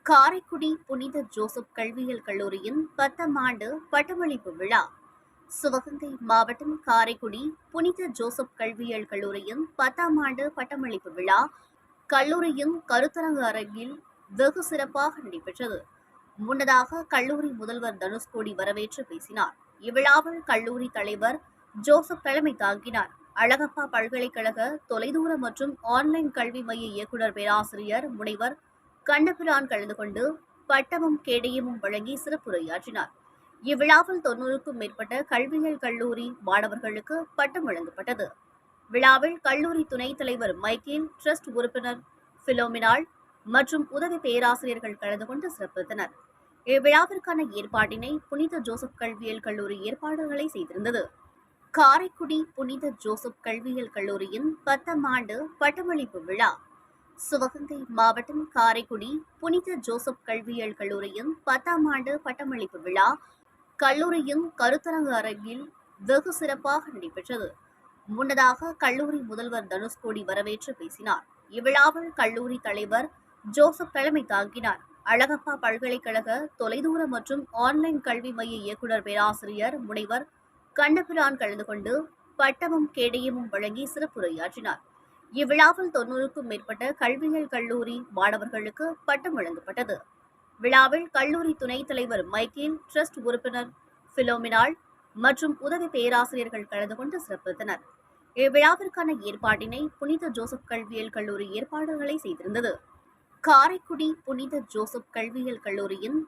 காரைக்குடி புனித ஜோசப் கல்வியியல் கல்லூரியின் 10ஆம் ஆண்டு பட்டமளிப்பு விழா. சிவகங்கை மாவட்டம் காரைக்குடி புனித ஜோசப் கல்வியியல் கல்லூரியின் 10ஆம் ஆண்டு பட்டமளிப்பு விழா கல்லூரியின் கருத்தரங்கு அரங்கில் வெகு சிறப்பாக நடைபெற்றது. முன்னதாக கல்லூரி முதல்வர் தனுஷ்கோடி வரவேற்று பேசினார். இவ்விழாவில் கல்லூரி தலைவர் ஜோசப் தலைமை தாங்கினார். அழகப்பா பல்கலைக்கழக தொலைதூர மற்றும் ஆன்லைன் கல்வி மைய இயக்குநர் பேராசிரியர் முனைவர் கண்ணபிரான் கலந்து கொண்டு பட்டமும் கேடயமும் வழங்கி சிறப்புரையாற்றினார். இவ்விழாவில் 90க்கும் மேற்பட்ட கல்வியியல் கல்லூரி மாணவர்களுக்கு பட்டம் வழங்கப்பட்டது. விழாவில் கல்லூரி துணைத் தலைவர் மைக்கேல், ட்ரஸ்ட் உறுப்பினர் பிலோமினாள் மற்றும் உதவி பேராசிரியர்கள் கலந்து கொண்டு சிறப்பித்தனர். இவ்விழாவிற்கான ஏற்பாட்டினை புனித ஜோசப் கல்வியியல் கல்லூரி ஏற்பாடுகளை செய்திருந்தது. காரைக்குடி புனித ஜோசப் கல்வியியல் கல்லூரியின் 10ஆம் ஆண்டு பட்டமளிப்பு விழா. சிவகங்கை மாவட்டம் காரைக்குடி புனித ஜோசப் கல்வியியல் கல்லூரியின் 10ஆம் ஆண்டு பட்டமளிப்பு விழா கல்லூரியின் கருத்தரங்கு அரங்கில் வெகு சிறப்பாக நடைபெற்றது. முன்னதாக கல்லூரி முதல்வர் தனுஷ்கோடி வரவேற்று பேசினார். இவ்விழாவில் கல்லூரி தலைவர் ஜோசப் தலைமை தாங்கினார். அழகப்பா பல்கலைக்கழக தொலைதூர மற்றும் ஆன்லைன் கல்வி மைய இயக்குநர் பேராசிரியர் முனைவர் கண்ணபிரான் கலந்து கொண்டு பட்டமும் கேடயமும் வழங்கி சிறப்புரையாற்றினார். இவ்விழாவில் 90க்கும் மேற்பட்ட கல்வியியல் கல்லூரி மாணவர்களுக்கு பட்டம் வழங்கப்பட்டது. விழாவில் கல்லூரி துணைத் தலைவர் மைக்கேல், ட்ரஸ்ட் உறுப்பினர் பிலோமினாள் மற்றும் உதவி பேராசிரியர்கள் கலந்து கொண்டு சிறப்பித்தனர். இவ்விழாவிற்கான ஏற்பாட்டினை புனித ஜோசப் கல்வியியல் கல்லூரி ஏற்பாடுகளை செய்திருந்தது. காரைக்குடி புனித ஜோசப் கல்வியியல் கல்லூரியின்